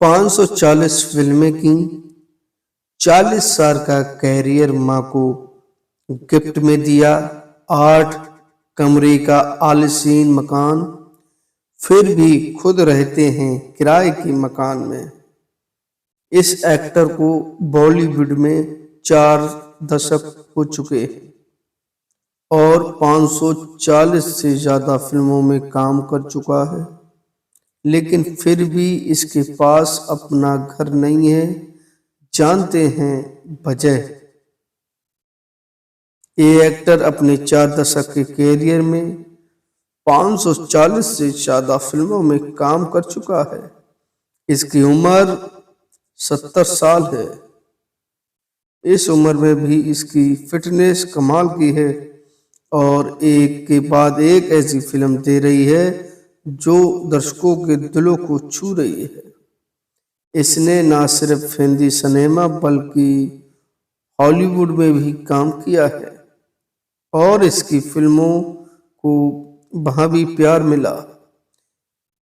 540 फिल्में की, 40 साल का कैरियर माँ को गिफ्ट में दिया, 8 कमरे का आलीशान मकान, फिर भी खुद रहते हैं किराए के मकान में। इस एक्टर को बॉलीवुड में 4 दशक हो चुके हैं और 540 से ज्यादा फिल्मों में काम कर चुका है, लेकिन फिर भी इसके पास अपना घर नहीं है। जानते हैं वजह? ये एक्टर अपने 4 दशक के कैरियर में 540 से ज्यादा फिल्मों में काम कर चुका है। इसकी उम्र 70 साल है। इस उम्र में भी इसकी फिटनेस कमाल की है और एक के बाद एक ऐसी फिल्म दे रही है जो दर्शकों के दिलों को छू रही है। इसने न सिर्फ हिंदी सिनेमा बल्कि हॉलीवुड में भी काम किया है और इसकी फिल्मों को वहां भी प्यार मिला।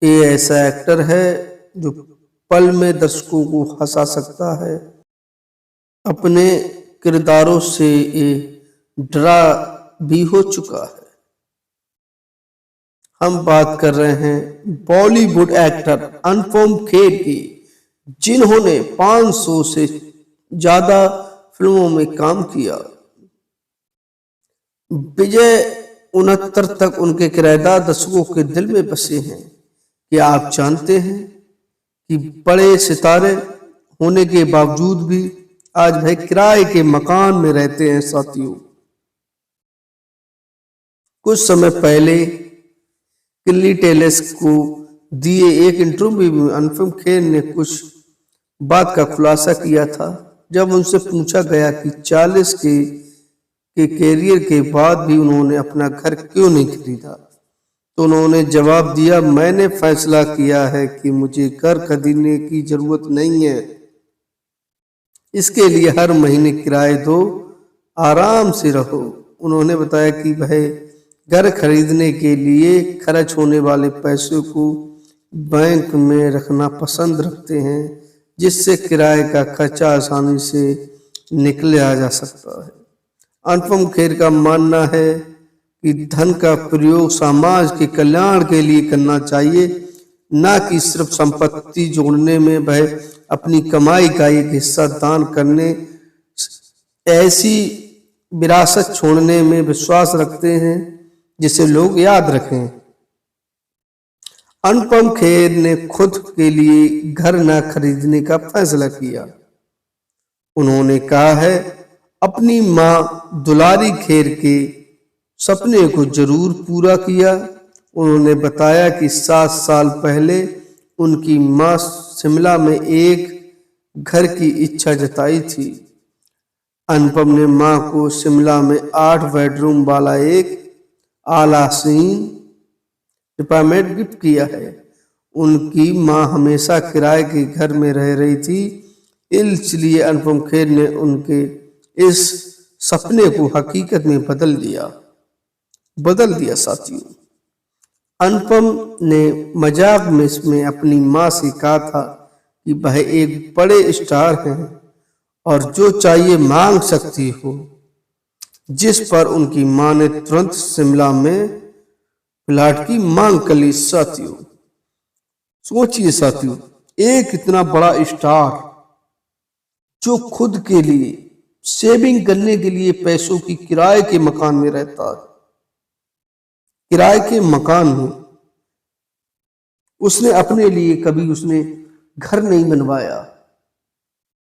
ये ऐसा एक्टर है जो पल में दर्शकों को हंसा सकता है। अपने किरदारों से ये डरा भी हो चुका है। हम बात कर रहे हैं बॉलीवुड एक्टर अनुपम खेर की, जिन्होंने 500 से ज्यादा फिल्मों में काम किया। विजय 69 तक उनके किरदार दर्शकों के दिल में बसे हैं। क्या आप जानते हैं कि बड़े सितारे होने के बावजूद भी आज वह किराए के मकान में रहते हैं? साथियों, कुछ समय पहले किल्ली टेलर्स को दिए एक इंटरव्यू में अनुपम खेर ने कुछ बात का खुलासा किया था। जब उनसे पूछा गया कि 40 के कैरियर के बाद भी उन्होंने अपना घर क्यों नहीं खरीदा, तो उन्होंने जवाब दिया, मैंने फैसला किया है कि मुझे घर खरीदने की जरूरत नहीं है। इसके लिए हर महीने किराए दो, आराम से रहो। उन्होंने बताया कि वह घर खरीदने के लिए खर्च होने वाले पैसों को बैंक में रखना पसंद रखते हैं, जिससे किराए का खर्चा आसानी से निकला जा सकता है। अनुपम खेर का मानना है कि धन का प्रयोग समाज के कल्याण के लिए करना चाहिए, न कि सिर्फ संपत्ति जोड़ने में। वह अपनी कमाई का एक हिस्सा दान करने, ऐसी विरासत छोड़ने में विश्वास रखते हैं जिसे लोग याद रखें। अनुपम खेर ने खुद के लिए घर न खरीदने का फैसला किया। उन्होंने कहा है, अपनी मां दुलारी खेर के सपने को जरूर पूरा किया। उन्होंने बताया कि 7 साल पहले उनकी मां शिमला में एक घर की इच्छा जताई थी। अनुपम ने मां को शिमला में 8 बेडरूम वाला एक आलीशान अपार्टमेंट गिफ्ट किया है। उनकी मां हमेशा किराए के घर में रह रही थी, इसलिए अनुपम खेर ने उनके इस सपने को हकीकत में बदल दिया। साथियों, अनुपम ने मजाक में इसमें अपनी मां से कहा था कि वह एक बड़े स्टार हैं और जो चाहिए मांग सकती हो, जिस पर उनकी मां ने तुरंत शिमला में प्लाट की मांग कर ली। साथियों, सोचिए साथियों, एक इतना बड़ा स्टार जो खुद के लिए सेविंग करने के लिए पैसों की किराए के मकान में रहता है, किराए के मकान में उसने अपने लिए कभी उसने घर नहीं बनवाया,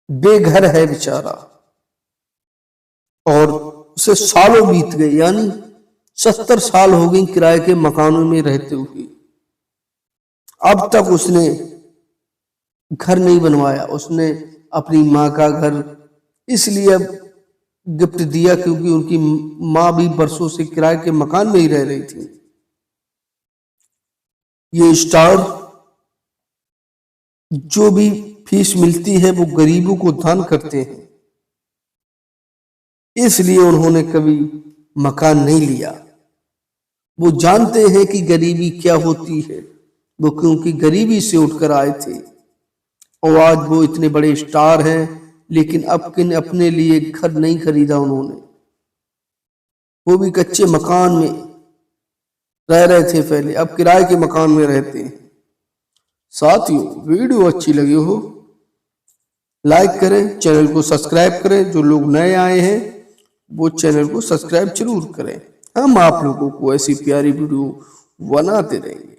बेघर है बेचारा, और उसे सालों बीत गए, यानी 70 साल हो गई किराए के मकानों में रहते हुए। अब तक उसने घर नहीं बनवाया। उसने अपनी माँ का घर इसलिए अब गिफ्ट दिया क्योंकि उनकी माँ भी बरसों से किराए के मकान में ही रह रही थी। ये स्टार जो भी फीस मिलती है वो गरीबों को दान करते हैं, इसलिए उन्होंने कभी मकान नहीं लिया। वो जानते हैं कि गरीबी क्या होती है, वो क्योंकि गरीबी से उठकर आए थे। और आज वो इतने बड़े स्टार हैं, लेकिन अपने लिए घर नहीं खरीदा उन्होंने, वो भी कच्चे मकान में रह रहे थे पहले, अब किराए के मकान में रहते हैं। साथियों, वीडियो अच्छी लगी हो लाइक करें, चैनल को सब्सक्राइब करें। जो लोग नए आए हैं वो चैनल को सब्सक्राइब जरूर करें। हम आप लोगों को ऐसी प्यारी वीडियो बनाते रहेंगे।